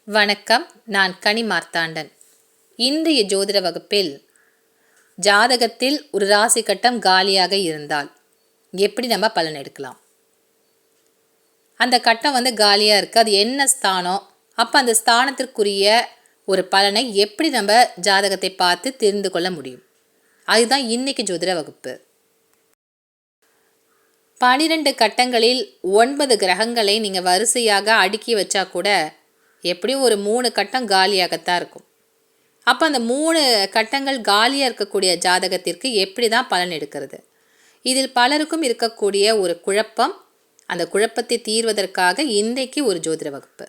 வணக்கம். நான் கனி மார்த்தாண்டன். இன்றைய ஜோதிட வகுப்பில் ஜாதகத்தில் ஒரு ராசி கட்டம் காலியாக இருந்தால் எப்படி நம்ம பலன் எடுக்கலாம், அந்த கட்டம் காலியாக இருக்குது, அது என்ன ஸ்தானம், அப்போ அந்த ஸ்தானத்திற்குரிய ஒரு பலனை எப்படி நம்ம ஜாதகத்தை பார்த்து தெரிந்து கொள்ள முடியும், அதுதான் இன்னைக்கு ஜோதிட வகுப்பு. 12 கட்டங்களில் 9 கிரகங்களை நீங்கள் வரிசையாக அடுக்கி வச்சா கூட எப்படியும் ஒரு 3 கட்டம் காலியாகத்தான் இருக்கும். அப்போ அந்த 3 கட்டங்கள் காலியாக இருக்கக்கூடிய ஜாதகத்திற்கு எப்படி தான் பலன் எடுக்கிறது? இதில் பலருக்கும் இருக்கக்கூடிய ஒரு குழப்பம், அந்த குழப்பத்தை தீர்வதற்காக இன்றைக்கு ஒரு ஜோதிட வகுப்பு.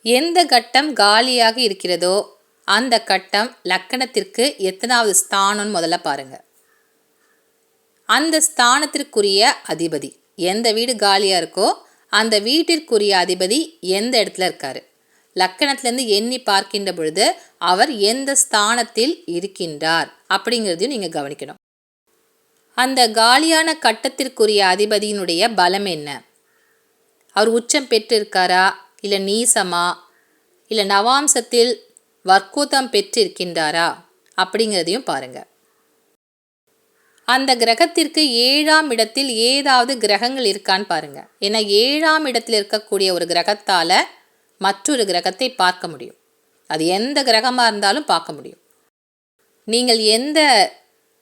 எந்த கட்டம் காலியாக இருக்கிறதோ அந்த கட்டம் லக்கணத்திற்கு எத்தனாவது ஸ்தானம்னு முதல்ல பாருங்கள். அந்த ஸ்தானத்திற்குரிய அதிபதி, எந்த வீடு காலியாக இருக்கோ அந்த வீட்டிற்குரிய அதிபதி எந்த இடத்துல இருக்காரு, லக்கணத்திலேருந்து எண்ணி பார்க்கின்ற பொழுது அவர் எந்த ஸ்தானத்தில் இருக்கின்றார் அப்படிங்கிறதையும் நீங்கள் கவனிக்கணும். அந்த காலியான கட்டத்திற்குரிய அதிபதியினுடைய பலம் என்ன, அவர் உச்சம் பெற்றிருக்காரா, இல்லை நீசமா, இல்லை நவாம்சத்தில் வர்க்கோத்தம் பெற்றிருக்கின்றாரா அப்படிங்கிறதையும் பாருங்கள். அந்த கிரகத்திற்கு 7ஆம் இடத்தில் ஏதாவது கிரகங்கள் இருக்கான்னு பாருங்கள். ஏன்னா 7ஆம் இடத்தில் இருக்கக்கூடிய ஒரு கிரகத்தால் மற்றொரு கிரகத்தை பார்க்க முடியும். அது எந்த கிரகமாக இருந்தாலும் பார்க்க முடியும். நீங்கள் எந்த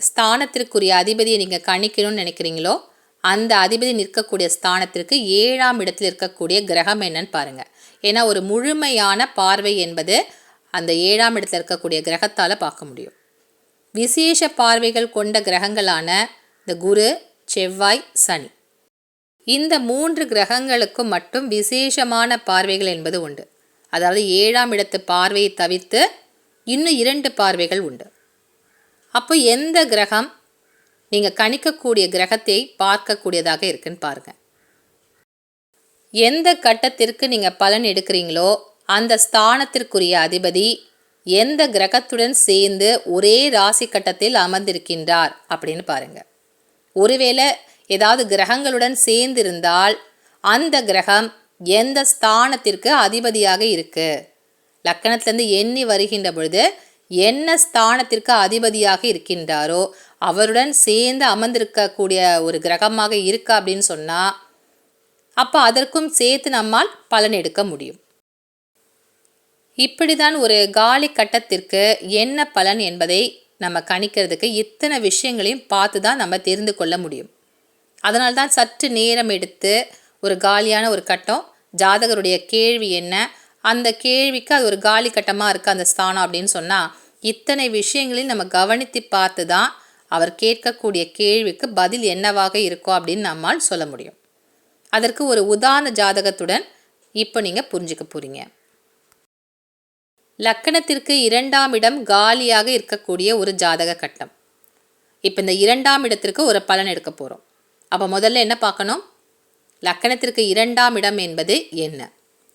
ஸ்தானத்திற்குரிய அதிபதியை நீங்கள் கணிக்கணும்னு நினைக்கிறீங்களோ அந்த அதிபதி நிற்கக்கூடிய ஸ்தானத்திற்கு 7ஆம் இடத்தில் இருக்கக்கூடிய கிரகம் என்னன்னு பாருங்கள். ஏன்னா ஒரு முழுமையான பார்வை என்பது அந்த 7ஆம் இடத்தில் இருக்கக்கூடிய கிரகத்தால் பார்க்க முடியும். விசேஷ பார்வைகள் கொண்ட கிரகங்களான இந்த குரு, செவ்வாய், சனி, இந்த 3 கிரகங்களுக்கும் மட்டும் விசேஷமான பார்வைகள் என்பது உண்டு. அதாவது 7ஆம் இடத்து பார்வையை தவிர்த்து இன்னும் 2 பார்வைகள் உண்டு. அப்போ எந்த கிரகம் நீங்கள் கணிக்கக்கூடிய கிரகத்தை பார்க்கக்கூடியதாக இருக்குன்னு பாருங்கள். எந்த கட்டத்திற்கு நீங்கள் பலன் எடுக்கிறீங்களோ அந்த ஸ்தானத்திற்குரிய அதிபதி எந்த கிரகத்துடன் சேர்ந்து ஒரே ராசி கட்டத்தில் அமர்ந்திருக்கின்றார் அப்படின்னு பாருங்கள். ஒருவேளை ஏதாவது கிரகங்களுடன் சேர்ந்திருந்தால் அந்த கிரகம் எந்த ஸ்தானத்திற்கு அதிபதியாக இருக்கு, லக்கணத்திலேருந்து எண்ணி வருகின்ற பொழுது என்ன ஸ்தானத்திற்கு அதிபதியாக இருக்கின்றாரோ அவருடன் சேர்ந்து அமர்ந்திருக்கக்கூடிய ஒரு கிரகமாக இருக்கா அப்படின்னு சொன்னால் அப்போ அதற்கும் சேர்த்து நம்மால் பலன் எடுக்க முடியும். இப்படிதான் ஒரு காலி கட்டத்திற்கு என்ன பலன் என்பதை நம்ம கணிக்கிறதுக்கு இத்தனை விஷயங்களையும் பார்த்து தான் நம்ம தெரிந்து கொள்ள முடியும். அதனால்தான் சற்று நேரம் எடுத்து ஒரு காலியான ஒரு கட்டம், ஜாதகருடைய கேள்வி என்ன, அந்த கேள்விக்கு அது ஒரு காலி கட்டமாக இருக்குது அந்த ஸ்தானம் அப்படின்னு சொன்னால் இத்தனை விஷயங்களையும் நம்ம கவனித்து பார்த்து தான் அவர் கேட்கக்கூடிய கேள்விக்கு பதில் என்னவாக இருக்கோ அப்படின்னு நம்மால் சொல்ல முடியும். அதற்கு ஒரு உதாரண ஜாதகத்துடன் இப்போ நீங்கள் புரிஞ்சுக்க போகிறீங்க. லக்கணத்திற்கு 2ஆம் இடம் காலியாக இருக்கக்கூடிய ஒரு ஜாதக கட்டம். இப்போ இந்த 2ஆம் இடத்திற்கு ஒரு பலன் எடுக்க போகிறோம். அப்போ முதல்ல என்ன பார்க்கணும், லக்கணத்திற்கு 2ஆம் இடம் என்பது என்ன,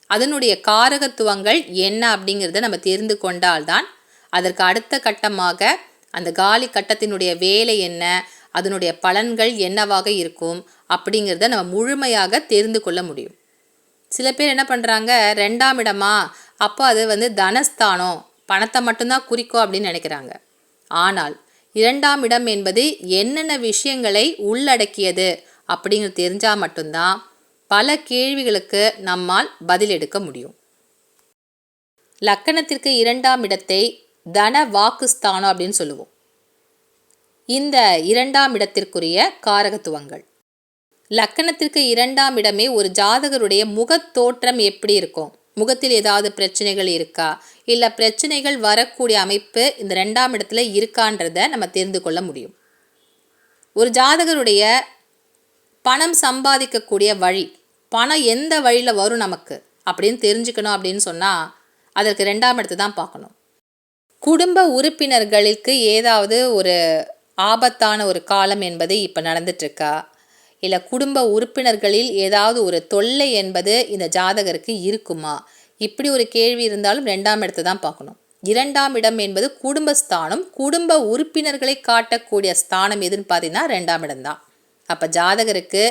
அதனுடைய காரகத்துவங்கள் என்ன அப்படிங்கிறத நம்ம தெரிந்து கொண்டால்தான் அதற்கு அடுத்த கட்டமாக அந்த காலி கட்டத்தினுடைய வேலை என்ன, அதனுடைய பலன்கள் என்னவாக இருக்கும் அப்படிங்கிறத நம்ம முழுமையாக தெரிந்து கொள்ள முடியும். சில பேர் என்ன பண்ணுறாங்க, 2ஆம் இடமா அப்போ அது தனஸ்தானம், பணத்தை மட்டும்தான் குறிக்கும் அப்படின்னு நினைக்கிறாங்க. ஆனால் 2ஆம் இடம் என்பது என்னென்ன விஷயங்களை உள்ளடக்கியது அப்படிங்கிறது தெரிஞ்சால் மட்டும்தான் பல கேள்விகளுக்கு நம்மால் பதில் எடுக்க முடியும். லக்கணத்திற்கு 2ஆம் இடத்தை தன வாக்குஸ்தானம் அப்படின்னு சொல்லுவோம். இந்த 2ஆம் இடத்திற்குரிய காரகத்துவங்கள், லக்கணத்திற்கு 2ஆம் இடமே ஒரு ஜாதகருடைய முகத்தோற்றம் எப்படி இருக்கும், முகத்தில் ஏதாவது பிரச்சனைகள் இருக்கா, இல்லை பிரச்சனைகள் வரக்கூடிய அமைப்பு இந்த 2ஆம் இடத்துல இருக்கான்றதை நம்ம தெரிந்து கொள்ள முடியும். ஒரு ஜாதகருடைய பணம் சம்பாதிக்கக்கூடிய வழி, பணம் எந்த வழியில் வரும் நமக்கு அப்படின்னு தெரிஞ்சுக்கணும் அப்படின்னு சொன்னால் அதற்கு 2ஆம் இடத்தை தான் பார்க்கணும். குடும்ப உறுப்பினர்களுக்கு ஏதாவது ஒரு ஆபத்தான ஒரு காலம் என்பது இப்போ நடந்துட்டுருக்கா, இல்லை குடும்ப உறுப்பினர்களில் ஏதாவது ஒரு தொல்லை என்பது இந்த ஜாதகருக்கு இருக்குமா, இப்படி ஒரு கேள்வி இருந்தாலும் 2ஆம் இடத்தை தான் பார்க்கணும். 2ஆம் இடம் என்பது குடும்பஸ்தானம், குடும்ப உறுப்பினர்களை காட்டக்கூடிய ஸ்தானம் எதுன்னு பார்த்தீங்கன்னா 2ஆம் இடம்தான். அப்போ ஜாதகருக்கு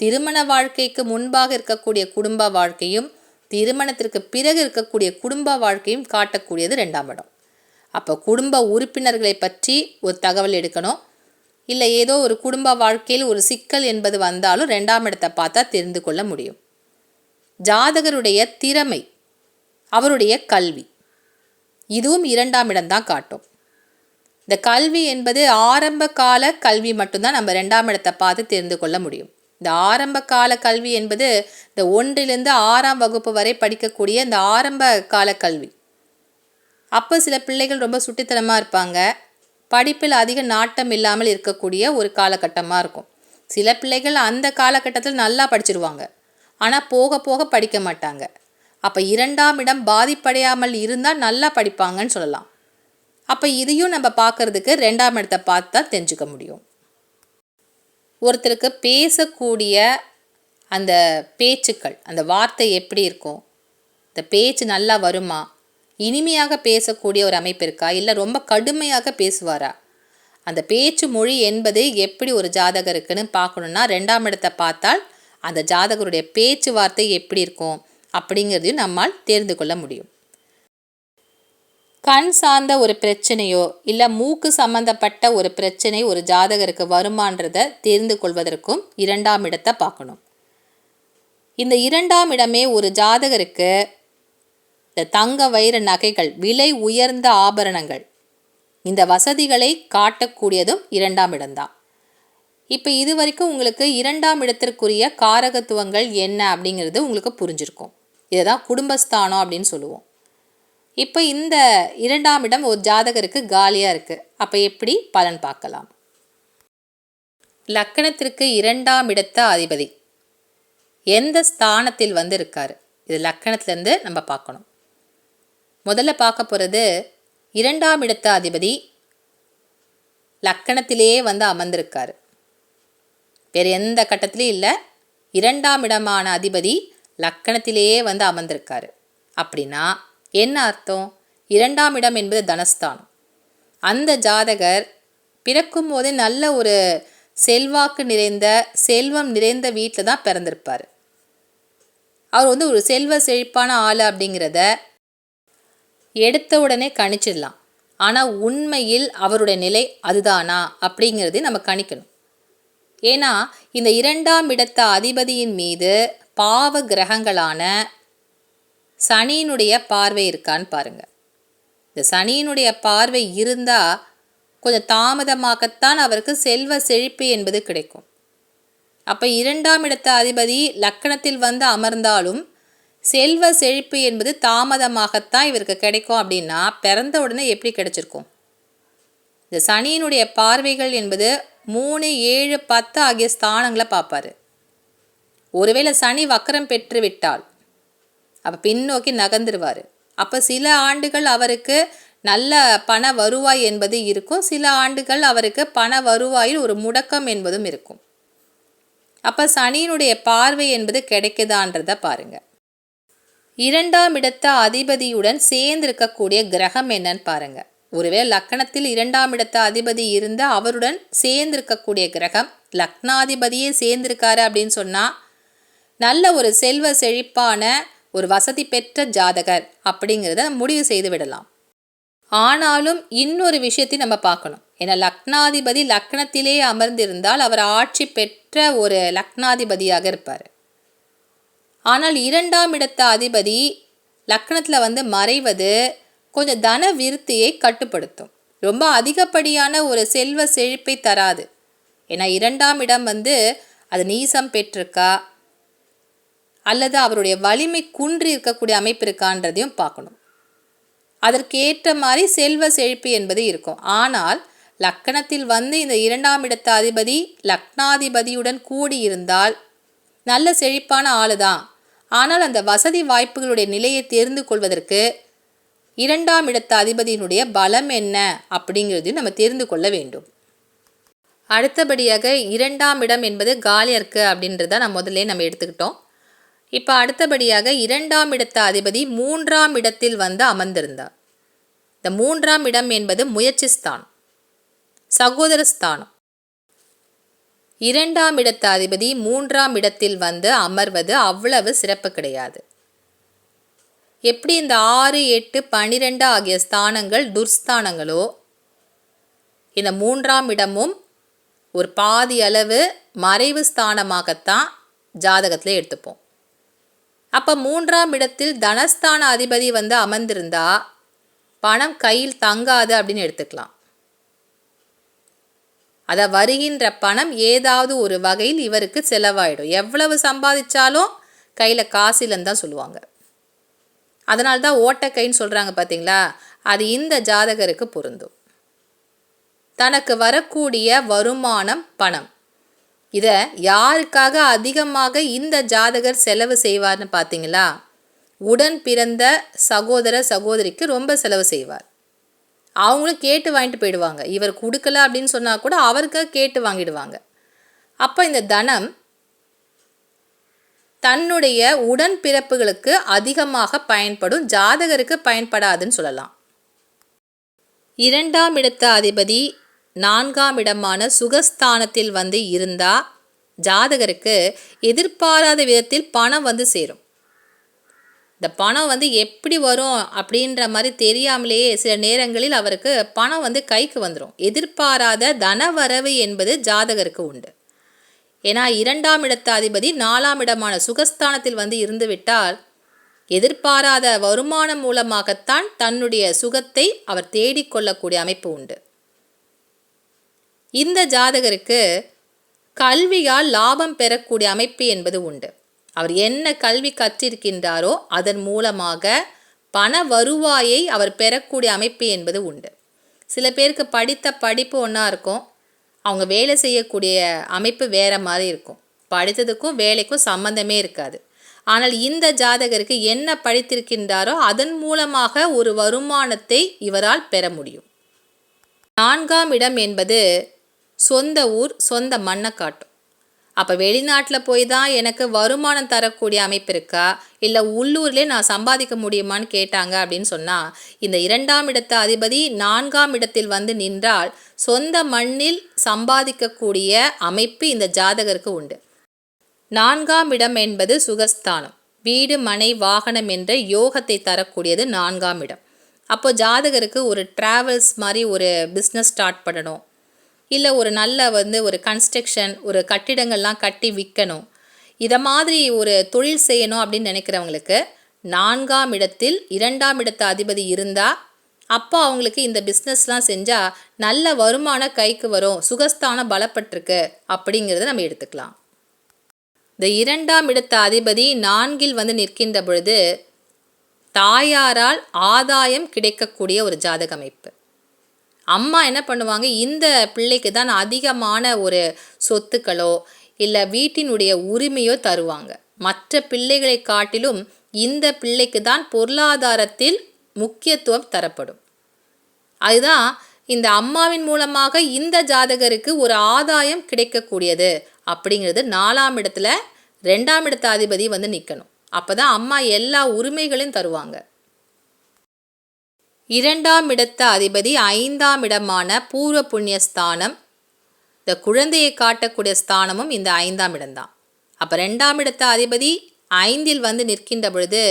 திருமண வாழ்க்கைக்கு முன்பாக இருக்கக்கூடிய குடும்ப வாழ்க்கையும் திருமணத்திற்கு பிறகு இருக்கக்கூடிய குடும்ப வாழ்க்கையும் காட்டக்கூடியது 2ஆம் இடம். அப்போ குடும்ப உறுப்பினர்களை பற்றி ஒரு தகவல் எடுக்கணும், இல்லை ஏதோ ஒரு குடும்ப வாழ்க்கையில் ஒரு சிக்கல் என்பது வந்தாலும் 2ஆம் இடத்தை பார்த்தா தெரிந்து கொள்ள முடியும். ஜாதகருடைய திறமை, அவருடைய கல்வி, இதுவும் 2ஆம் இடம்தான் காட்டும். இந்த கல்வி என்பது ஆரம்ப கால கல்வி மட்டும்தான் நம்ம 2ஆம் இடத்தை பார்த்து தெரிந்து கொள்ள முடியும். இந்த ஆரம்ப கால கல்வி என்பது இந்த 1லிருந்து 6ஆம் வகுப்பு வரை படிக்கக்கூடிய இந்த ஆரம்ப கால கல்வி. அப்போ சில பிள்ளைகள் ரொம்ப சுட்டித்தனமாக இருப்பாங்க, படிப்பில் அதிக நாட்டம் இல்லாமல் இருக்கக்கூடிய ஒரு காலகட்டமாக இருக்கும். சில பிள்ளைகள் அந்த காலகட்டத்தில் நல்லா படிச்சிருவாங்க, ஆனால் போக போக படிக்க மாட்டாங்க. அப்போ 2ஆம் இடம் பாதிப்படையாமல் இருந்தால் நல்லா படிப்பாங்கன்னு சொல்லலாம். அப்போ இதையும் நம்ம பார்க்குறதுக்கு 2ஆம் இடத்தை பார்த்து தான் தெரிஞ்சுக்க முடியும். ஒருத்தருக்கு பேசக்கூடிய அந்த பேச்சுக்கள், அந்த வார்த்தை எப்படி இருக்கும், இந்த பேச்சு நல்லா வருமா, இனிமையாக பேசக்கூடிய ஒரு அமைப்பு இருக்கா, இல்லை ரொம்ப கடுமையாக பேசுவாரா, அந்த பேச்சு மொழி என்பது எப்படி ஒரு ஜாதகருக்குன்னு பார்க்கணுன்னா 2ஆம் இடத்தை பார்த்தால் அந்த ஜாதகருடைய பேச்சுவார்த்தை எப்படி இருக்கும் அப்படிங்கிறதையும் நம்மால் தெரிந்து கொள்ள முடியும். கண் சார்ந்த ஒரு பிரச்சனையோ இல்லை மூக்கு சம்பந்தப்பட்ட ஒரு பிரச்சனை ஒரு ஜாதகருக்கு வருமானதை தெரிந்து கொள்வதற்கும் 2ஆம் இடத்தை பார்க்கணும். இந்த 2ஆம் இடமே ஒரு ஜாதகருக்கு இந்த தங்க வைர நகைகள், விலை உயர்ந்த ஆபரணங்கள், இந்த வசதிகளை காட்டக்கூடியதும் 2ஆம் இடம்தான். இப்போ இது வரைக்கும் உங்களுக்கு 2ஆம் இடத்திற்குரிய காரகத்துவங்கள் என்ன அப்படிங்கிறது உங்களுக்கு புரிஞ்சிருக்கும். இதை தான் குடும்பஸ்தானம் அப்படின்னு சொல்லுவோம். இப்போ இந்த 2ஆம் இடம் ஒரு ஜாதகருக்கு காலியாக இருக்குது. அப்போ எப்படி பலன் பார்க்கலாம். லக்கணத்திற்கு 2ஆம் இடத்த அதிபதி எந்த ஸ்தானத்தில் வந்து இருக்காரு, இது லக்கணத்திலேருந்து நம்ம பார்க்கணும். முதல்ல பார்க்க போகிறது 2ஆம் இடத்த அதிபதி லக்கணத்திலேயே வந்து அமர்ந்திருக்காரு, வேறு எந்த கட்டத்திலையும் இல்லை. 2ஆம் இடமான அதிபதி லக்கணத்திலேயே வந்து அமர்ந்திருக்காரு. அப்படின்னா என்ன அர்த்தம்? 2ஆம் இடம் என்பது தனஸ்தானம். அந்த ஜாதகர் பிறக்கும் போதே நல்ல ஒரு செல்வாக்கு நிறைந்த, செல்வம் நிறைந்த வீட்டில் தான் பிறந்திருப்பார். அவர் வந்து ஒரு செல்வ செழிப்பான ஆள் அப்படிங்கிறத எடுத்த உடனே கணிச்சிடலாம். ஆனால் உண்மையில் அவருடைய நிலை அதுதானா அப்படிங்கிறது நம்ம கணிக்கணும். ஏன்னா இந்த 2ஆம் இடத்த அதிபதியின் மீது பாவ கிரகங்களான சனியினுடைய பார்வை இருக்கான்னு பாருங்கள். இந்த சனியினுடைய பார்வை இருந்தால் கொஞ்சம் தாமதமாகத்தான் அவருக்கு செல்வ செழிப்பு என்பது கிடைக்கும். அப்போ 2ஆம் இடத்த அதிபதி லக்கணத்தில் வந்து அமர்ந்தாலும் செல்வ செழிப்பு என்பது தாமதமாகத்தான் இவருக்கு கிடைக்கும். அப்படின்னா பிறந்த உடனே எப்படி கிடைச்சிருக்கும்? இந்த சனியினுடைய பார்வைகள் என்பது 3, 7, 10 ஆகிய ஸ்தானங்களை பார்ப்பார். ஒருவேளை சனி வக்கரம் பெற்று விட்டால் அப்போ பின்னோக்கி நகர்ந்துருவார். அப்போ சில ஆண்டுகள் அவருக்கு நல்ல பண வருவாய் என்பது இருக்கும், சில ஆண்டுகள் அவருக்கு பண வருவாயில் ஒரு முடக்கம் என்பதும் இருக்கும். அப்போ சனியினுடைய பார்வை என்பது கிடைக்குதான்றதை பாருங்கள். 2ஆம் இடத்த அதிபதியுடன் சேர்ந்திருக்கக்கூடிய கிரகம் என்னன்னு பாருங்கள். ஒருவேளை லக்கணத்தில் 2ஆம் இடத்த அதிபதி இருந்து அவருடன் சேர்ந்திருக்கக்கூடிய கிரகம் லக்னாதிபதியே சேர்ந்திருக்காரு அப்படின்னு சொன்னால் நல்ல ஒரு செல்வ செழிப்பான ஒரு வசதி பெற்ற ஜாதகர் அப்படிங்கிறத முடிவு செய்து விடலாம். ஆனாலும் இன்னொரு விஷயத்தையும் நம்ம பார்க்கணும். ஏன்னா லக்னாதிபதி லக்னத்திலே அமர்ந்திருந்தால் அவர் ஆட்சி பெற்ற ஒரு லக்னாதிபதியாக இருப்பார். ஆனால் 2ஆம் இடத்த அதிபதி லக்னத்தில் வந்து மறைவது கொஞ்சம் தன விருத்தியை கட்டுப்படுத்தும், ரொம்ப அதிகப்படியான ஒரு செல்வ செழிப்பை தராது. ஏன்னா 2ஆம் இடம் வந்து அது நீசம் பெற்றிருக்கா அல்லது அவருடைய வலிமை குன்றி இருக்கக்கூடிய அமைப்பு இருக்கான்றதையும் பார்க்கணும். அதற்கேற்ற மாதிரி செல்வ செழிப்பு என்பது இருக்கும். ஆனால் லக்கணத்தில் வந்து இந்த 2ஆம் இடத்த அதிபதி லக்னாதிபதியுடன் கூடியிருந்தால் நல்ல செழிப்பான ஆளு தான். ஆனால் அந்த வசதி வாய்ப்புகளுடைய நிலையை தெரிந்து கொள்வதற்கு 2ஆம் இடத்த அதிபதியினுடைய பலம் என்ன அப்படிங்கிறதையும் நம்ம தெரிந்து கொள்ள வேண்டும். அடுத்தபடியாக 2ஆம் இடம் என்பது காலியாக இருக்குது அப்படின்றத நம்ம எடுத்துக்கிட்டோம். இப்போ அடுத்தபடியாக 2ஆம் இடத்த அதிபதி 3ஆம் இடத்தில் வந்து அமர்ந்திருந்தார். இந்த 3ஆம் இடம் என்பது முயற்சி ஸ்தானம், சகோதர ஸ்தானம். 2ஆம் இடத்த அதிபதி 3ஆம் இடத்தில் வந்து அமர்வது அவ்வளவு சிறப்பு கிடையாது. எப்படி இந்த 6, 8, 12 ஆகிய ஸ்தானங்கள் துர்ஸ்தானங்களோ, இந்த 3ஆம் இடமும் ஒரு பாதி அளவு மறைவு ஸ்தானமாகத்தான் ஜாதகத்தில் எடுத்துப்போம். அப்போ 3ஆம் இடத்தில் தனஸ்தான அதிபதி வந்து அமர்ந்திருந்தா பணம் கையில் தங்காது அப்படின்னு எடுத்துக்கலாம். அதை வருகின்ற பணம் ஏதாவது ஒரு வகையில் இவருக்கு செலவாயிடும். எவ்வளவு சம்பாதிச்சாலும் கையில் காசு இல்லைன்னு தான் சொல்லுவாங்க. அதனால்தான் ஓட்டக்கைன்னு சொல்கிறாங்க பார்த்தீங்களா, அது இந்த ஜாதகருக்கு பொருந்தும். தனக்கு வரக்கூடிய வருமானம் பணம், இதை யாருக்காக அதிகமாக இந்த ஜாதகர் செலவு செய்வார்னு பார்த்தீங்களா, உடன் பிறந்த சகோதர சகோதரிக்கு ரொம்ப செலவு செய்வார். அவங்களும் கேட்டு வாங்கிட்டு போயிடுவாங்க. இவர் கொடுக்கல அப்படின்னு சொன்னால் கூட அவருக்காக கேட்டு வாங்கிடுவாங்க. அப்போ இந்த தனம் தன்னுடைய உடன் பிறப்புகளுக்கு அதிகமாக பயன்படும், ஜாதகருக்கு பயன்படாதுன்னு சொல்லலாம். 2ஆம் இடத்த அதிபதி 4ஆம் இடமான சுகஸ்தானத்தில் வந்து இருந்தால் ஜாதகருக்கு எதிர்பாராத விதத்தில் பணம் வந்து சேரும். இந்த பணம் வந்து எப்படி வரும் அப்படின்ற மாதிரி தெரியாமலேயே சில நேரங்களில் அவருக்கு பணம் வந்து கைக்கு வந்துடும். எதிர்பாராத தனவரவு என்பது ஜாதகருக்கு உண்டு. ஏன்னா 2ஆம் இடத்த அதிபதி 4ஆம் இடமான சுகஸ்தானத்தில் வந்து இருந்து விட்டால் எதிர்பாராத வருமானம் மூலமாகத்தான் தன்னுடைய சுகத்தை அவர் தேடிக்கொள்ளக்கூடிய அமைப்பு உண்டு. இந்த ஜாதகருக்கு கல்வியால் லாபம் பெறக்கூடிய அமைப்பு என்பது உண்டு. அவர் என்ன கல்வி கற்றிருக்கின்றாரோ அதன் மூலமாக பண வருவாயை அவர் பெறக்கூடிய அமைப்பு என்பது உண்டு. சில பேருக்கு படித்த படிப்பு ஒன்றா இருக்கும், அவங்க வேலை செய்யக்கூடிய அமைப்பு வேறு மாதிரி இருக்கும். படித்ததுக்கும் வேலைக்கும் சம்மந்தமே இருக்காது. ஆனால் இந்த ஜாதகருக்கு என்ன படித்திருக்கின்றாரோ அதன் மூலமாக ஒரு வருமானத்தை இவரால் பெற முடியும். 4ஆம் இடம் என்பது சொந்த ஊர், சொந்த மண்ணை காட்டும். அப்போ வெளிநாட்டில் போய் தான் எனக்கு வருமானம் தரக்கூடிய அமைப்பு இருக்கா, இல்லை உள்ளூர்லேயே நான் சம்பாதிக்க முடியுமான்னு கேட்டாங்க அப்படின்னு சொன்னால், இந்த 2ஆம் இடத்த அதிபதி 4ஆம் இடத்தில் வந்து நின்றால் சொந்த மண்ணில் சம்பாதிக்கக்கூடிய அமைப்பு இந்த ஜாதகருக்கு உண்டு. 4ஆம் இடம் என்பது சுகஸ்தானம், வீடு மனை வாகனம் என்ற யோகத்தை தரக்கூடியது 4ஆம் இடம். அப்போ ஜாதகருக்கு ஒரு ட்ராவல்ஸ் மாதிரி ஒரு பிஸ்னஸ் ஸ்டார்ட் பண்ணணும், இல்லை ஒரு நல்ல வந்து ஒரு கன்ஸ்ட்ரக்ஷன், ஒரு கட்டிடங்கள்லாம் கட்டி விற்கணும், இதை மாதிரி ஒரு தொழில் செய்யணும் அப்படின்னு நினைக்கிறவங்களுக்கு 4ஆம் இடத்தில் 2ஆம் இடத்த அதிபதி இருந்தால் அப்போ அவங்களுக்கு இந்த பிஸ்னஸ்லாம் செஞ்சால் நல்ல வருமானம் கைக்கு வரும், சுகஸ்தானம் பலப்பட்டிருக்கு அப்படிங்கிறத நம்ம எடுத்துக்கலாம். இந்த 2ஆம் இடத்த அதிபதி 4இல் வந்து நிற்கின்ற பொழுது தாயாரால் ஆதாயம் கிடைக்கக்கூடிய ஒரு ஜாதக அமைப்பு. அம்மா என்ன பண்ணுவாங்க, இந்த பிள்ளைக்கு தான் அதிகமான ஒரு சொத்துக்களோ இல்லை வீட்டினுடைய உரிமையோ தருவாங்க. மற்ற பிள்ளைகளை காட்டிலும் இந்த பிள்ளைக்கு தான் பொருளாதாரத்தில் முக்கியத்துவம் தரப்படும். அதுதான் இந்த அம்மாவின் மூலமாக இந்த ஜாதகருக்கு ஒரு ஆதாயம் கிடைக்கக்கூடியது அப்படிங்கிறது. 4ஆம் இடத்துல 2ஆம் இடத்த அதிபதி வந்து நிற்கணும். அப்போ தான் அம்மா எல்லா உரிமைகளையும் தருவாங்க. 2ஆம் இடத்த அதிபதி 5ஆம் இடமான பூர்வ புண்ணிய ஸ்தானம், இந்த குழந்தையை காட்டக்கூடிய ஸ்தானமும் இந்த 5ஆம் இடம்தான். அப்போ 2ஆம் இடத்த அதிபதி 5இல் வந்து நிற்கின்ற பொழுது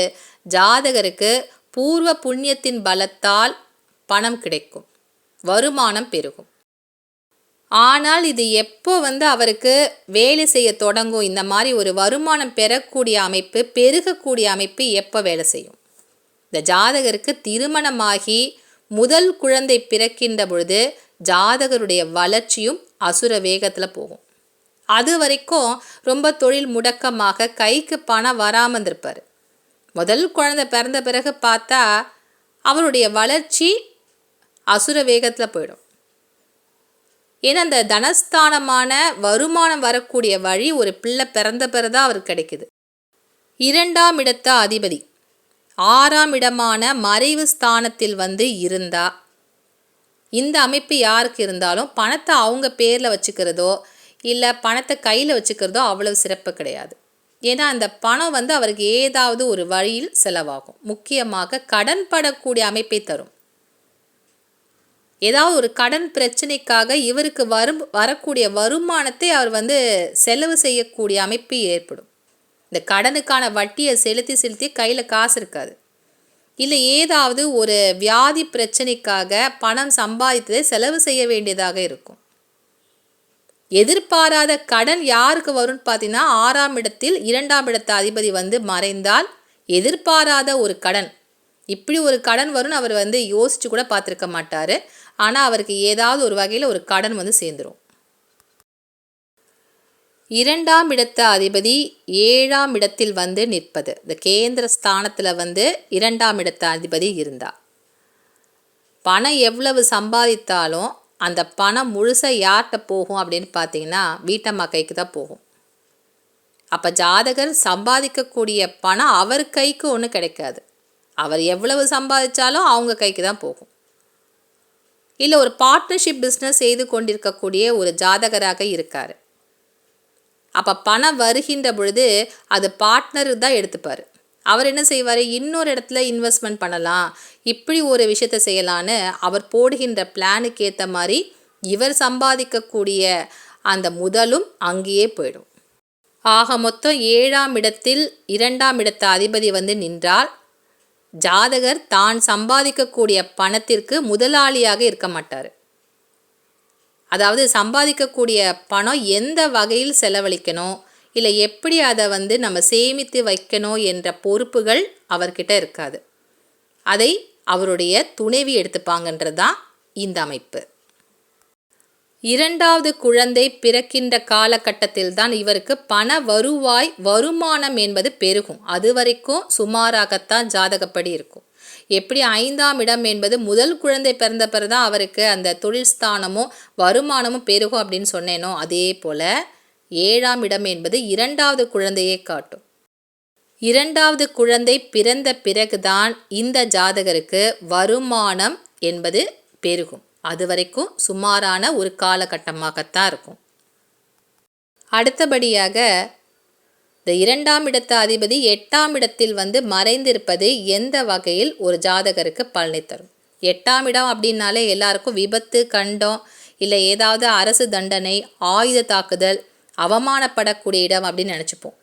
ஜாதகருக்கு பூர்வ புண்ணியத்தின் பலத்தால் பணம் கிடைக்கும், வருமானம் பெருகும். ஆனால் இது எப்போ வந்து அவருக்கு வேலை செய்ய தொடங்கும், இந்த மாதிரி ஒரு வருமானம் பெறக்கூடிய அமைப்பு, பெருகக்கூடிய அமைப்பு எப்போ வேலை செய்யும்? இந்த ஜாதகருக்கு திருமணமாகி முதல் குழந்தை பிறக்கின்ற பொழுது ஜாதகருடைய வளர்ச்சியும் அசுர வேகத்தில் போகும். அது வரைக்கும் ரொம்ப தொழில் முடக்கமாக கைக்கு பணம் வராமல் இருந்திருப்பார். முதல் குழந்தை பிறந்த பிறகு பார்த்தா அவருடைய வளர்ச்சி அசுர வேகத்தில் போயிடும். ஏன்னா அந்த தனஸ்தானமான வருமானம் வரக்கூடிய வழி ஒரு பிள்ளை பிறந்த பிறகுதான் அவருக்கு கிடைக்குது. 2ஆம் இடத்த அதிபதி 6ஆம் இடமான மறைவு ஸ்தானத்தில் வந்து இருந்தா, இந்த அமைப்பு யாருக்கு இருந்தாலும் பணத்தை அவங்க பேரில் வச்சுக்கிறதோ இல்லை பணத்தை கையில் வச்சுக்கிறதோ அவ்வளவு சிறப்பு கிடையாது. ஏன்னா அந்த பணம் வந்து அவருக்கு ஏதாவது ஒரு வழியில் செலவாகும். முக்கியமாக கடன் படக்கூடிய அமைப்பை தரும். ஏதாவது ஒரு கடன் பிரச்சனைக்காக இவருக்கு வரக்கூடிய வருமானத்தை அவர் வந்து செலவு செய்யக்கூடிய அமைப்பு ஏற்படும். இந்த கடனுக்கான வட்டியை செலுத்தி கையில் காசு இருக்காது. இல்லை ஏதாவது ஒரு வியாதி பிரச்சனைக்காக பணம் சம்பாதித்ததை செலவு செய்ய வேண்டியதாக இருக்கும். எதிர்பாராத கடன் யாருக்கு வரும்னு பார்த்தீங்கன்னா 6ஆம் இடத்தில் 2ஆம் இடத்து அதிபதி மறைந்தால் எதிர்பாராத ஒரு கடன், இப்படி ஒரு கடன் வரும்னு அவர் யோசிச்சு கூட பார்த்துருக்க மாட்டார். ஆனால் அவருக்கு ஏதாவது ஒரு வகையில் ஒரு கடன் சேர்ந்துடும். 2ஆம் இடத்து அதிபதி 7ஆம் இடத்தில் நிற்பது, இந்த கேந்திர ஸ்தானத்தில் 2ஆம் இடத்து அதிபதி இருந்தால் பணம் எவ்வளவு சம்பாதித்தாலும் அந்த பணம் முழுசாக யார்கிட்ட போகும் அப்படின்னு பார்த்தீங்கன்னா வீட்டம்மா கைக்கு தான் போகும். அப்போ ஜாதகர் சம்பாதிக்கக்கூடிய பணம் அவர் கைக்கு ஒன்றும் கிடைக்காது. அவர் எவ்வளவு சம்பாதிச்சாலும் அவங்க கைக்கு தான் போகும். இல்லை ஒரு பார்ட்னர்ஷிப் பிஸ்னஸ் செய்து கொண்டிருக்கக்கூடிய ஒரு ஜாதகராக இருக்கார். அப்போ பணம் வருகின்ற பொழுது அது பார்ட்னர் தான் எடுத்துப்பார். அவர் என்ன செய்வார், இன்னொரு இடத்துல இன்வெஸ்ட்மெண்ட் பண்ணலாம், இப்படி ஒரு விஷயத்தை செய்யலான்னு அவர் போடுகின்ற பிளானுக்கு ஏற்ற மாதிரி இவர் சம்பாதிக்கக்கூடிய அந்த முதலும் அங்கேயே போயிடும். ஆக மொத்தம் 7ஆம் இடத்தில் 2ஆம் இடத்து அதிபதி நின்றால் ஜாதகர் தான் சம்பாதிக்கக்கூடிய பணத்திற்கு முதலாளியாக இருக்க மாட்டார். அதாவது சம்பாதிக்கக்கூடிய பணம் எந்த வகையில் செலவழிக்கணும், இல்லை எப்படி அதை நம்ம சேமித்து வைக்கணும் என்ற பொறுப்புகள் அவர்கிட்ட இருக்காது. அதை அவருடைய துணைவி எடுத்துப்பாங்கன்றது தான் இந்த அமைப்பு. 2வது குழந்தை பிறக்கின்ற காலகட்டத்தில் தான் இவருக்கு பண வருமானம் என்பது பெருகும். அது வரைக்கும் சுமாராகத்தான் ஜாதகப்படி இருக்கும். எப்படி 5ஆம் இடம் என்பது முதல் குழந்தை பிறந்த பிறகு தான் அவருக்கு அந்த தொழில் ஸ்தானமும் வருமானமும் பெருகும் அப்படின்னு சொன்னேனோ, அதே போல் 7ஆம் இடம் என்பது 2வது குழந்தையை காட்டும். 2வது குழந்தை பிறந்த பிறகுதான் இந்த ஜாதகருக்கு வருமானம் என்பது பெருகும். அது வரைக்கும் சுமாரான ஒரு காலகட்டமாகத்தான் இருக்கும். அடுத்தபடியாக இந்த 2ஆம் இடத்து அதிபதி 8ஆம் இடத்தில் மறைந்திருப்பது எந்த வகையில் ஒரு ஜாதகருக்கு பலனை தரும்? 8ஆம் இடம் அப்படின்னாலே எல்லாருக்கும் விபத்து, கண்டம், இல்லை ஏதாவது அரசு தண்டனை, ஆயுத தாக்குதல், அவமானப்படக்கூடிய இடம் அப்படின்னு நினச்சிப்போம்.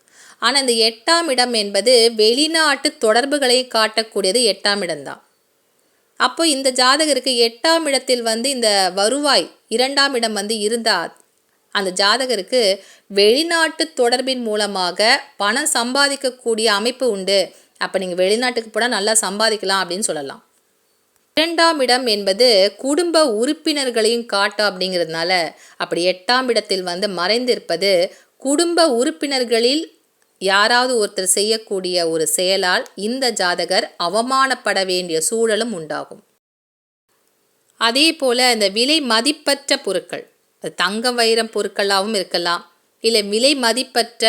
ஆனால் இந்த 8ஆம் இடம் என்பது வெளிநாட்டு தொடர்புகளை காட்டக்கூடியது 8ஆம் இடம்தான். அப்போ இந்த ஜாதகருக்கு 8ஆம் இடத்தில் இந்த வருவாய் 2ஆம் இடம் இருந்தால் அந்த ஜாதகருக்கு வெளிநாட்டு தொடர்பின் மூலமாக பணம் சம்பாதிக்கக்கூடிய அமைப்பு உண்டு. அப்போ நீங்கள் வெளிநாட்டுக்கு போனால் நல்லா சம்பாதிக்கலாம் அப்படின்னு சொல்லலாம். 2ஆம் இடம் என்பது குடும்ப உறுப்பினர்களையும் காட்டும் அப்படிங்கிறதுனால அப்படி 8ஆம் இடத்தில் மறைந்திருப்பது குடும்ப உறுப்பினர்களில் யாராவது ஒருத்தர் செய்யக்கூடிய ஒரு செயலால் இந்த ஜாதகர் அவமானப்பட வேண்டிய சூழலும் உண்டாகும். அதே போல் இந்த விலை மதிப்பற்ற பொருட்கள், தங்கம் வைரம் பொருட்களாகவும் இருக்கலாம், இல்லை விலை மதிப்பற்ற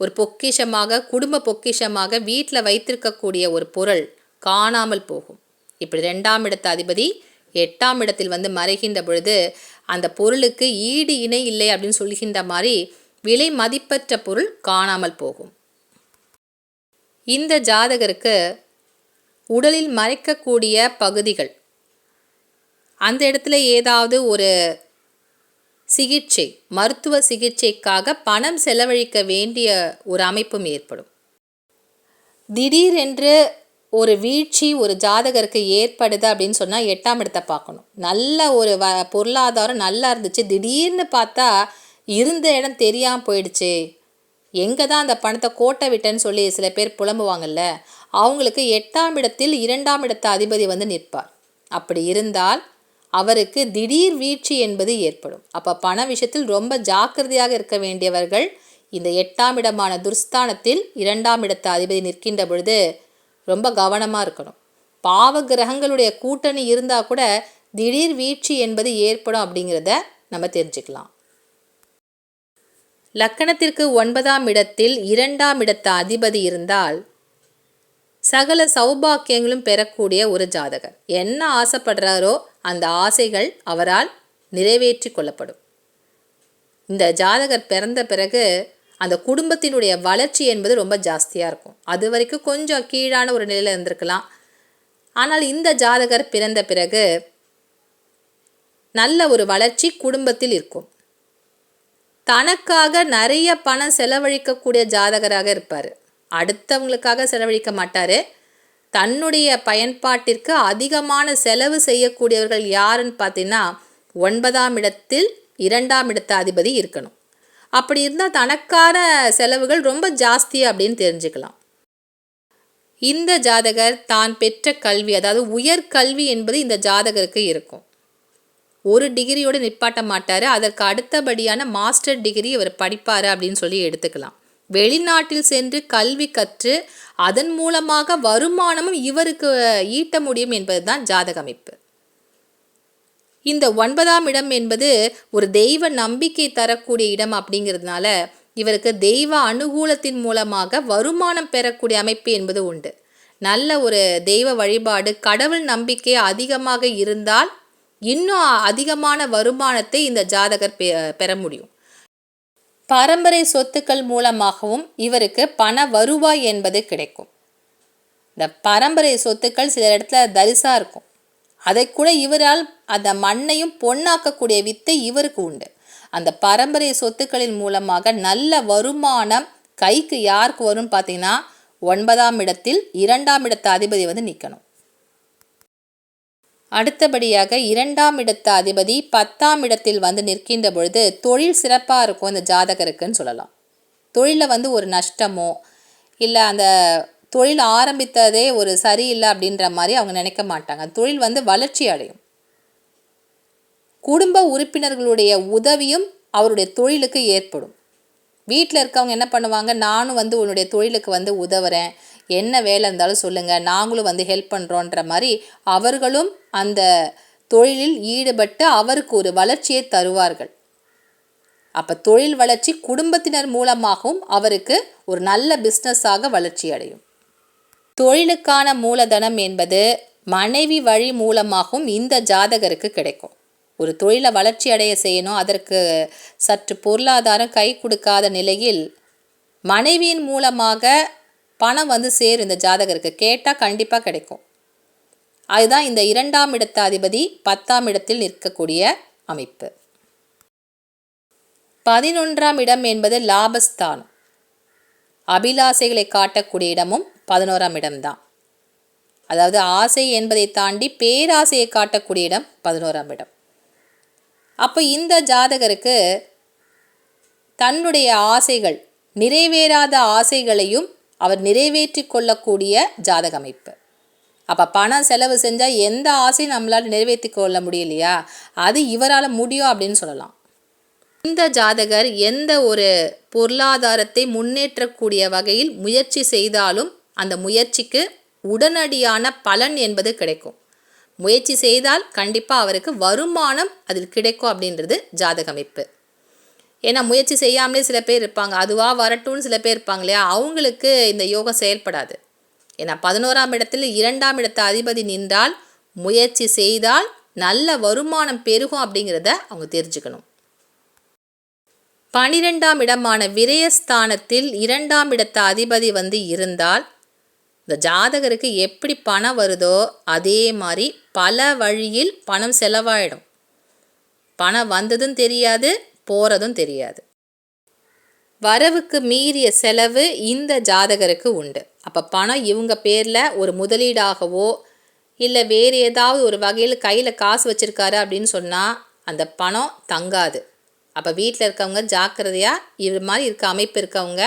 ஒரு பொக்கிஷமாக, குடும்ப பொக்கிஷமாக வீட்டில் வைத்திருக்கக்கூடிய ஒரு பொருள் காணாமல் போகும். இப்படி 2ஆம் இடத்து அதிபதி 8ஆம் இடத்தில் மறைகின்ற பொழுது அந்த பொருளுக்கு ஈடு இணை இல்லை அப்படின்னு சொல்கின்ற மாதிரி விலை மதிப்பற்ற பொருள் காணாமல் போகும். இந்த ஜாதகருக்கு உடலில் மறைக்கக்கூடிய பகுதிகள், அந்த இடத்துல ஏதாவது ஒரு சிகிச்சை, மருத்துவ சிகிச்சைக்காக பணம் செலவழிக்க வேண்டிய ஒரு அமைப்பும் ஏற்படும். திடீரென்று ஒரு வீழ்ச்சி ஒரு ஜாதகருக்கு ஏற்படுது அப்படின்னு சொன்னால் 8ஆம் இடத்தை பார்க்கணும். நல்ல ஒரு பொருளாதாரம் நல்லா இருந்துச்சு, திடீர்னு பார்த்தா இருந்த இடம் தெரியாமல் போயிடுச்சு, எங்கே தான் அந்த பணத்தை கோட்டை விட்டேன்னு சொல்லி சில பேர் புலம்புவாங்கல்ல, அவங்களுக்கு 8ஆம் இடத்தில் 2ஆம் இடத்து அதிபதி நிற்பார். அப்படி இருந்தால் அவருக்கு திடீர் வீழ்ச்சி என்பது ஏற்படும். அப்போ பண விஷயத்தில் ரொம்ப ஜாக்கிரதையாக இருக்க வேண்டியவர்கள் இந்த 8ஆம் இடமான துர்ஸ்தானத்தில் 2ஆம் இடத்து அதிபதி நிற்கின்ற பொழுது ரொம்ப கவனமாக இருக்கணும். பாவ கிரகங்களுடைய கூட்டணி இருந்தால் கூட திடீர் வீழ்ச்சி என்பது ஏற்படும் அப்படிங்கிறத நம்ம தெரிஞ்சுக்கலாம். லக்கணத்திற்கு 9ஆம் இடத்தில் 2ஆம் இடத்து அதிபதி இருந்தால் சகல சௌபாக்கியங்களும் பெறக்கூடிய ஒரு ஜாதகர். என்ன ஆசைப்படுறாரோ அந்த ஆசைகள் அவரால் நிறைவேற்றி கொள்ளப்படும். இந்த ஜாதகர் பிறந்த பிறகு அந்த குடும்பத்தினுடைய வளர்ச்சி என்பது ரொம்ப ஜாஸ்தியாக இருக்கும். அது வரைக்கும் கொஞ்சம் கீழான ஒரு நிலையில் இருந்திருக்கலாம். ஆனால் இந்த ஜாதகர் பிறந்த பிறகு நல்ல ஒரு வளர்ச்சி குடும்பத்தில் இருக்கும். தனக்காக நிறைய பணம் செலவழிக்கக்கூடிய ஜாதகராக இருப்பார். அடுத்தவங்களுக்காக செலவழிக்க மாட்டார், தன்னுடைய பயன்பாட்டிற்கு அதிகமான செலவு செய்யக்கூடியவர்கள் யாருன்னு பார்த்தீங்கன்னா 9ஆம் இடத்தில் 2ஆம் இடத்து அதிபதி இருக்கணும். அப்படி இருந்தால் தனக்கான செலவுகள் ரொம்ப ஜாஸ்தி அப்படின்னு தெரிஞ்சுக்கலாம். இந்த ஜாதகர் தான் பெற்ற கல்வி, அதாவது உயர்கல்வி என்பது இந்த ஜாதகருக்கு இருக்கும். ஒரு டிகிரியோடு நிப்பாட்ட மாட்டார், அதற்கு அடுத்தபடியான மாஸ்டர் டிகிரி இவர் படிப்பார் அப்படின்னு சொல்லி எடுத்துக்கலாம். வெளிநாட்டில் சென்று கல்வி கற்று அதன் மூலமாக வருமானமும் இவருக்கு ஈட்ட முடியும் என்பது தான் ஜாதக அமைப்பு. இந்த 9ஆம் இடம் என்பது ஒரு தெய்வ நம்பிக்கை தரக்கூடிய இடம் அப்படிங்கிறதுனால இவருக்கு தெய்வ அனுகூலத்தின் மூலமாக வருமானம் பெறக்கூடிய அமைப்பு என்பது உண்டு. நல்ல ஒரு தெய்வ வழிபாடு, கடவுள் நம்பிக்கை அதிகமாக இருந்தால் இன்னும் அதிகமான வருமானத்தை இந்த ஜாதகர் பெற முடியும். பரம்பரை சொத்துக்கள் மூலமாகவும் இவருக்கு பண வருவாய் என்பது கிடைக்கும். இந்த பரம்பரை சொத்துக்கள் சில இடத்துல தரிசாக இருக்கும், அதை கூட இவரால் அந்த மண்ணையும் பொன்னாக்கக்கூடிய வித்தை இவருக்கு உண்டு. அந்த பரம்பரை சொத்துக்களின் மூலமாக நல்ல வருமானம் கைக்கு யாருக்கு வரும்னு பார்த்தீங்கன்னா 9ஆம் இடத்தில் 2ஆம் இடத்து அதிபதி வந்து நிற்கணும். அடுத்தபடியாக 2ஆம் இடத்து அதிபதி 10ஆம் இடத்தில் வந்து நிற்கின்ற பொழுது தொழில் சிறப்பாக இருக்கும் இந்த ஜாதகருக்குன்னு சொல்லலாம். தொழிலில் வந்து ஒரு நஷ்டமோ இல்லை அந்த தொழில் ஆரம்பித்ததே ஒரு சரியில்லை அப்படின்ற மாதிரி அவங்க நினைக்க மாட்டாங்க. தொழில் வந்து வளர்ச்சி அடையும். குடும்ப உறுப்பினர்களுடைய உதவியும் அவருடைய தொழிலுக்கு ஏற்படும். வீட்டில் இருக்கவங்க என்ன பண்ணுவாங்க, நானும் வந்து உன்னுடைய தொழிலுக்கு வந்து உதவுறேன், என்ன வேலை இருந்தாலும் சொல்லுங்கள், நாங்களும் வந்து ஹெல்ப் பண்ணுறோன்ற மாதிரி அவர்களும் அந்த தொழிலில் ஈடுபட்டு அவருக்கு ஒரு வளர்ச்சியை தருவார்கள். அப்போ தொழில் வளர்ச்சி குடும்பத்தினர் மூலமாகவும் அவருக்கு ஒரு நல்ல பிஸ்னஸாக வளர்ச்சி அடையும். தொழிலுக்கான மூலதனம் என்பது மனைவி வழி மூலமாகவும் இந்த ஜாதகருக்கு கிடைக்கும். ஒரு தொழிலை வளர்ச்சி அடைய செய்யணும், அதற்கு சற்று பொருளாதாரம் கை கொடுக்காத நிலையில் மனைவியின் மூலமாக பணம் வந்து சேரும் இந்த ஜாதகருக்கு. கேட்டால் கண்டிப்பாக கிடைக்கும். அதுதான் இந்த 2ஆம் இடத்து அதிபதி 10ஆம் இடத்தில் நிற்கக்கூடிய அமைப்பு. 11ஆம் இடம் என்பது லாபஸ்தானம். அபிலாசைகளை காட்டக்கூடிய இடமும் 11ஆம் இடம்தான். அதாவது ஆசை என்பதை தாண்டி பேராசையை காட்டக்கூடிய இடம் 11ஆம் இடம். அப்போ இந்த ஜாதகருக்கு தன்னுடைய ஆசைகள், நிறைவேறாத ஆசைகளையும் அவர் நிறைவேற்றி கொள்ளக்கூடிய ஜாதக அமைப்பு. அப்போ பணம் செலவு செஞ்சால் எந்த ஆசையும் நம்மளால் நிறைவேற்றி கொள்ள முடியலையா, அது இவரால் முடியும் அப்படின்னு சொல்லலாம். இந்த ஜாதகர் எந்த ஒரு பொருளாதாரத்தை முன்னேற்றக்கூடிய வகையில் முயற்சி செய்தாலும் அந்த முயற்சிக்கு உடனடியான பலன் என்பது கிடைக்கும். முயற்சி செய்தால் கண்டிப்பாக அவருக்கு வருமானம் அதில் கிடைக்கும் அப்படின்றது ஜாதக அமைப்பு. ஏன்னா முயற்சி செய்யாமலே சில பேர் இருப்பாங்க, அதுவாக வரட்டும்னு சில பேர் இருப்பாங்க இல்லையா, அவங்களுக்கு இந்த யோகம் செயல்படாது. ஏன்னா 11ஆம் இடத்தில் 2ஆம் இடத்து அதிபதி நின்றால் முயற்சி செய்தால் நல்ல வருமானம் பெருகும் அப்படிங்கிறத அவங்க தெரிஞ்சுக்கணும். 12ஆம் இடமான விரயஸ்தானத்தில் 2ஆம் இடத்து அதிபதி வந்து இருந்தால் இந்த ஜாதகருக்கு எப்படி பணம் வருதோ அதே மாதிரி பல வழியில் பணம் செலவாயிடும். பணம் வந்ததும் தெரியாது, போகிறதும் தெரியாது. வரவுக்கு மீறிய செலவு இந்த ஜாதகருக்கு உண்டு. அப்போ பணம் இவங்க பேரில் ஒரு முதலீடாகவோ இல்லை வேறு ஏதாவது ஒரு வகையில் கையில் காசு வச்சுருக்காரு அப்படின்னு சொன்னால் அந்த பணம் தங்காது. அப்போ வீட்டில் இருக்கவங்க ஜாக்கிரதையாக இது மாதிரி இருக்க அமைப்பு இருக்கவங்க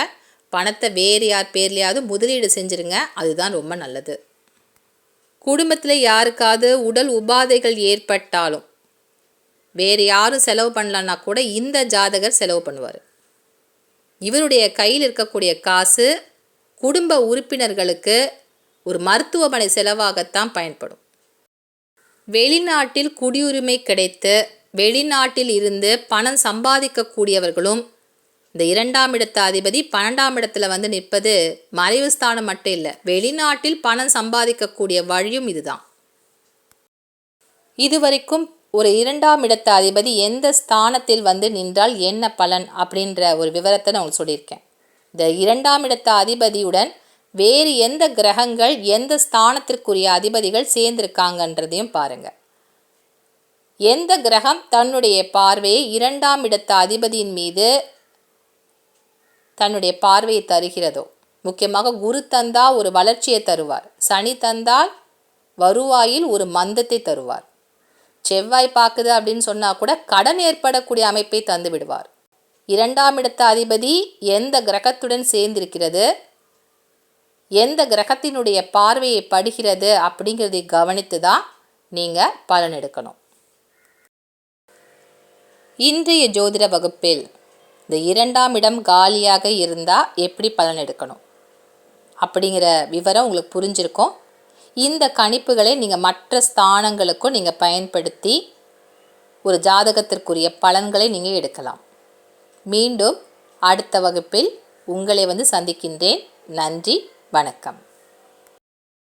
பணத்தை வேறு யார் பேர்லையாவது முதலீடு செஞ்சுருங்க, அதுதான் ரொம்ப நல்லது. குடும்பத்தில் யாருக்காவது உடல் உபாதைகள் ஏற்பட்டாலும் வேறு யாரும் செலவு பண்ணலன்னா கூட இந்த ஜாதகர் செலவு பண்ணுவார். இவருடைய கையில் இருக்கக்கூடிய காசு குடும்ப உறுப்பினர்களுக்கு ஒரு மருத்துவமனை செலவாகத்தான் பயன்படும். வெளிநாட்டில் குடியுரிமை கிடைத்து வெளிநாட்டில் இருந்து பணம் சம்பாதிக்கக்கூடியவர்களும் இந்த 2ஆம் இடத்து அதிபதி 12ஆம் இடத்துல வந்து நிற்பது மறைவு ஸ்தானம் மட்டும் இல்லை, வெளிநாட்டில் பணம் சம்பாதிக்கக்கூடிய வழியும் இதுதான். இதுவரைக்கும் ஒரு 2ஆம் இடத்து அதிபதி எந்த ஸ்தானத்தில் வந்து நின்றால் என்ன பலன் அப்படின்ற ஒரு விவரத்தை நான் உங்களுக்கு சொல்லியிருக்கேன். இந்த 2ஆம் இடத்து அதிபதியுடன் வேறு எந்த கிரகங்கள் எந்த ஸ்தானத்திற்குரிய அதிபதிகள் சேர்ந்திருக்காங்கன்றதையும் பாருங்கள். எந்த கிரகம் தன்னுடைய பார்வையை 2ஆம் இடத்து அதிபதியின் மீது தன்னுடைய பார்வையை தருகிறதோ முக்கியமாக குரு தந்தால் ஒரு வளர்ச்சியை தருவார். சனி தந்தால் வருவாயில் ஒரு மந்தத்தை தருவார். செவ்வாய் பார்க்குது அப்படின்னு சொன்னால் கூட கடன் ஏற்படக்கூடிய அமைப்பை தந்து விடுவார். 2ஆம் இடத்த அதிபதி எந்த கிரகத்துடன் சேர்ந்திருக்கிறது, எந்த கிரகத்தினுடைய பார்வையை படுகிறது அப்படிங்கிறதை கவனித்து தான் நீங்கள் பலன் எடுக்கணும். இன்றைய ஜோதிட வகுப்பில் இந்த 2ஆம் இடம் காலியாக இருந்தால் எப்படி பலன் எடுக்கணும் அப்படிங்கிற விவரம் உங்களுக்கு புரிஞ்சிருக்கும். இந்த கணிப்புகளை நீங்கள் மற்ற ஸ்தானங்களுக்கும் நீங்கள் பயன்படுத்தி ஒரு ஜாதகத்திற்குரிய பலன்களை நீங்கள் எடுக்கலாம். மீண்டும் அடுத்த வகுப்பில் உங்களை சந்திக்கின்றேன். நன்றி, வணக்கம்.